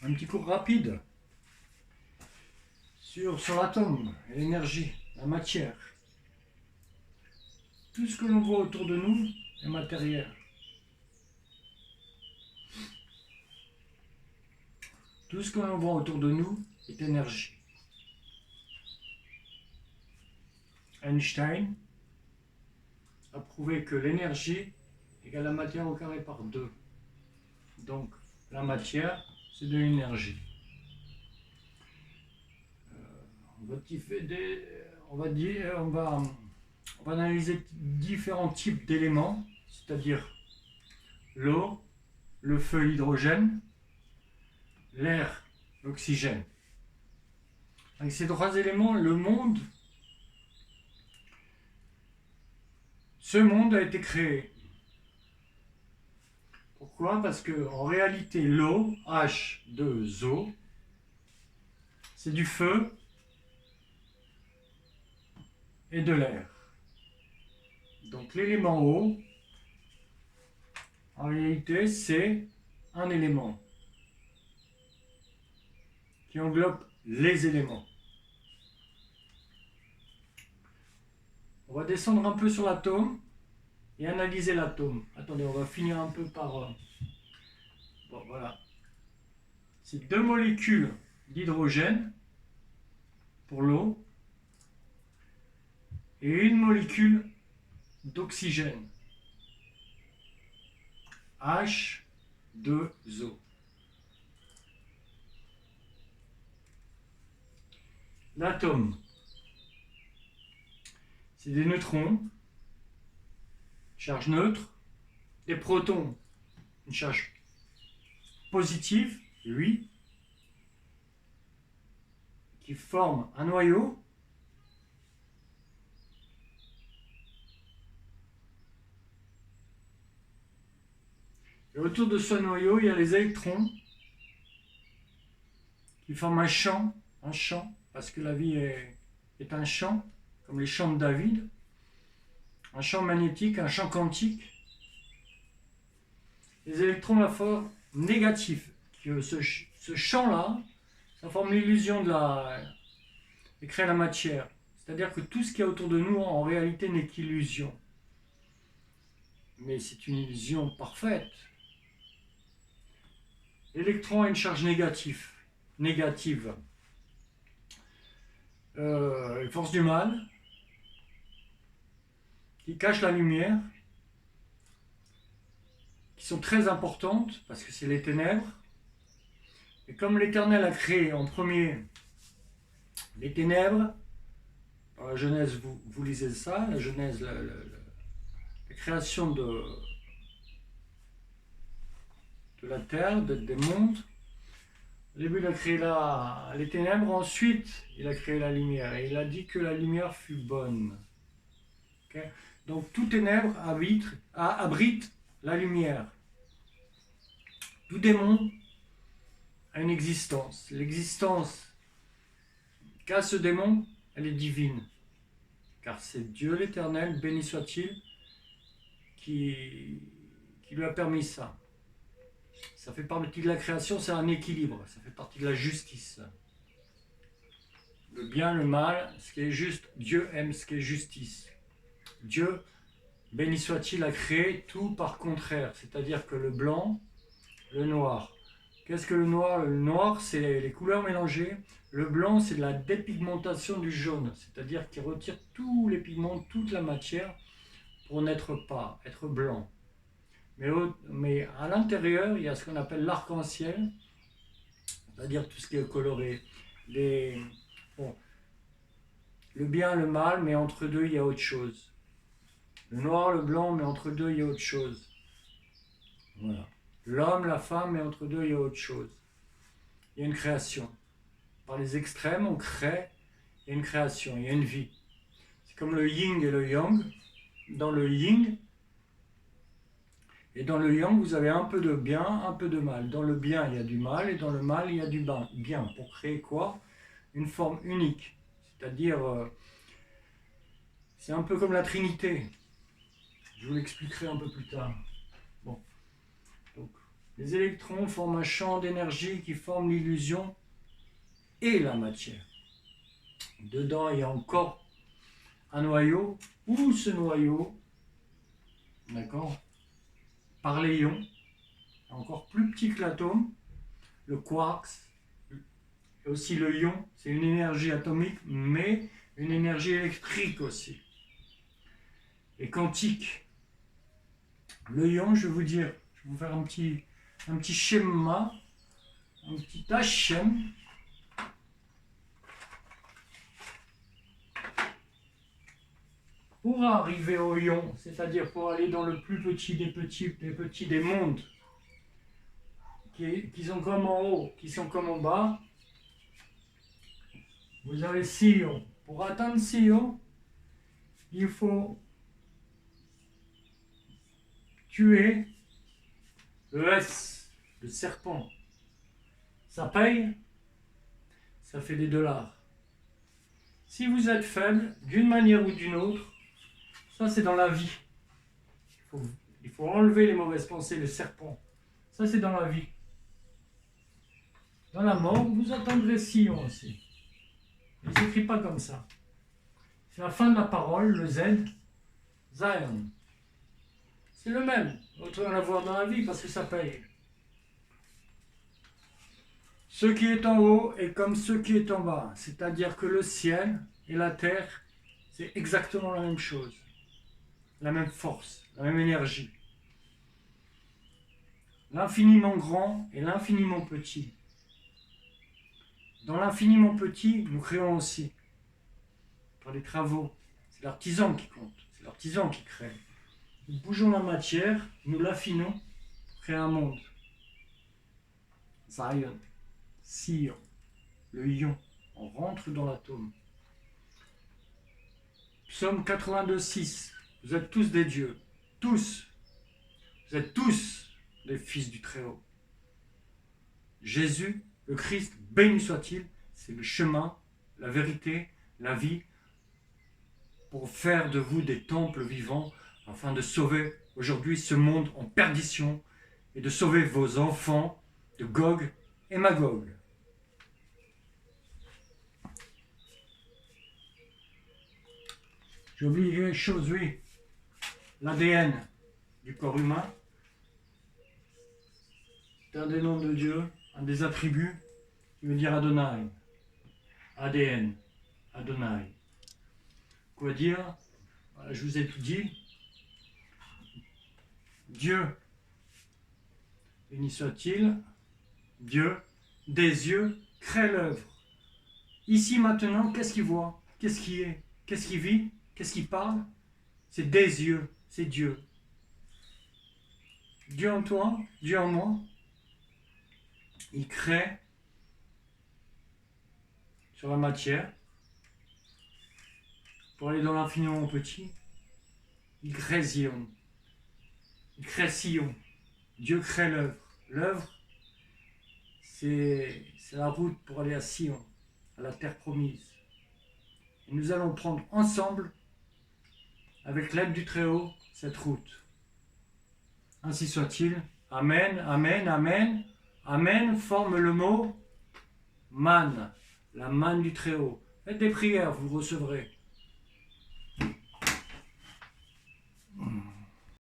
un petit cours rapide sur l'atome, l'énergie, la matière. Tout ce que l'on voit autour de nous est matériel. Tout ce que l'on voit autour de nous est énergie. Einstein a prouvé que l'énergie égale la matière au carré par 2. Donc, la matière, c'est de l'énergie. On va analyser différents types d'éléments, c'est-à-dire l'eau, le feu, l'hydrogène, l'air, l'oxygène. Avec ces 3 éléments, ce monde a été créé. Pourquoi? Parce que en réalité, l'eau, H2O, c'est du feu et de l'air. Donc l'élément eau, en réalité, c'est un élément qui englobe les éléments. On va descendre un peu sur l'atome et analyser l'atome. Attendez, on va finir un peu par... Bon, voilà. C'est 2 molécules d'hydrogène pour l'eau et une molécule d'oxygène, H2O. L'atome, c'est des neutrons, charge neutre, des protons, une charge positive, lui, qui forment un noyau. Et autour de ce noyau, il y a les électrons qui forment un champ, parce que la vie est un champ, comme les champs de David, un champ magnétique, un champ quantique. Les électrons, la forme négative, que ce champ-là, ça forme l'illusion et crée la matière. C'est-à-dire que tout ce qui est autour de nous, en réalité, n'est qu'illusion. Mais c'est une illusion parfaite. L'électron a une charge négative. Les forces du mal, qui cachent la lumière, qui sont très importantes, parce que c'est les ténèbres. Et comme l'Éternel a créé en premier les ténèbres, dans la Genèse, vous lisez ça, la Genèse, la création de la terre, des mondes. Au début, il a créé les ténèbres, ensuite, il a créé la lumière. Et il a dit que la lumière fut bonne. Okay? Donc, tout ténèbre abrite la lumière. Tout démon a une existence. L'existence qu'a ce démon, elle est divine. Car c'est Dieu l'Éternel, béni soit-il, qui lui a permis ça. Ça fait partie de la création, c'est un équilibre, ça fait partie de la justice. Le bien, le mal, ce qui est juste, Dieu aime ce qui est justice. Dieu, béni soit-il, a créé tout par contraire, c'est-à-dire que le blanc, le noir. Qu'est-ce que le noir? Le noir, c'est les couleurs mélangées. Le blanc, c'est de la dépigmentation du jaune, c'est-à-dire qu'il retire tous les pigments, toute la matière pour n'être pas, être blanc. Mais à l'intérieur, il y a ce qu'on appelle l'arc-en-ciel, c'est-à-dire tout ce qui est coloré. Le bien, le mal, mais entre deux, il y a autre chose. Le noir, le blanc, mais entre deux, il y a autre chose. Voilà. L'homme, la femme, mais entre deux, il y a autre chose. Il y a une création. Par les extrêmes, on crée, il y a une création, il y a une vie. C'est comme le yin et le yang. Dans le yin, et dans le yang, vous avez un peu de bien, un peu de mal. Dans le bien, il y a du mal, et dans le mal, il y a du bien. Pour créer quoi? Une forme unique. C'est-à-dire, c'est un peu comme la Trinité. Je vous l'expliquerai un peu plus tard. Bon. Donc, Les électrons forment un champ d'énergie qui forme l'illusion et la matière. Dedans, il y a encore un noyau, ou ce noyau, d'accord, par les ions, encore plus petit que l'atome, le quark, et aussi le ion, c'est une énergie atomique, mais une énergie électrique aussi. Et quantique. Le ion, je vais vous dire, je vais vous faire un petit schéma, un petit HM. Pour arriver au ion, c'est-à-dire pour aller dans le plus petit des mondes, qui sont comme en haut, qui sont comme en bas, vous avez 6 ions. Pour atteindre 6 ions, il faut tuer le S, le serpent. Ça paye, ça fait des dollars. Si vous êtes faible, d'une manière ou d'une autre, ça c'est dans la vie. Il faut enlever les mauvaises pensées, les serpents. Ça c'est dans la vie. Dans la mort, vous attendrez 6 ions aussi. Il ne s'écrit pas comme ça. C'est la fin de la parole, le Z, Zion. C'est le même. Autant l'avoir dans la vie parce que ça paye. Ce qui est en haut est comme ce qui est en bas. C'est-à-dire que le ciel et la terre, c'est exactement la même chose. La même force, la même énergie. L'infiniment grand et l'infiniment petit. Dans l'infiniment petit, nous créons aussi. Par les travaux. C'est l'artisan qui compte. C'est l'artisan qui crée. Nous bougeons la matière, nous l'affinons pour créer un monde. Zion. Sion. Le ion. On rentre dans l'atome. Psaume 82:6. Vous êtes tous des dieux. Tous. Vous êtes tous des fils du Très-Haut. Jésus, le Christ, béni soit-il, c'est le chemin, la vérité, la vie, pour faire de vous des temples vivants, afin de sauver aujourd'hui ce monde en perdition et de sauver vos enfants de Gog et Magog. J'ai oublié quelque chose, oui. L'ADN du corps humain, c'est un des noms de Dieu, un des attributs qui veut dire Adonai. ADN, Adonai. Quoi dire? Voilà, je vous ai tout dit. Dieu, béni soit-il, Dieu, des yeux, crée l'œuvre. Ici maintenant, qu'est-ce qu'il voit? Qu'est-ce qui est? Qu'est-ce qui vit? Qu'est-ce qui parle? C'est des yeux, c'est Dieu. Dieu en toi, Dieu en moi. Il crée sur la matière pour aller dans l'infiniment petit. Il crée Zion. Il crée Sion. Dieu crée l'œuvre. L'œuvre, c'est la route pour aller à Sion, à la terre promise. Et nous allons prendre ensemble, avec l'aide du Très-Haut, cette route. Ainsi soit-il. Amen, amen, amen. Amen forme le mot man, la manne du Très-Haut. Faites des prières, vous recevrez.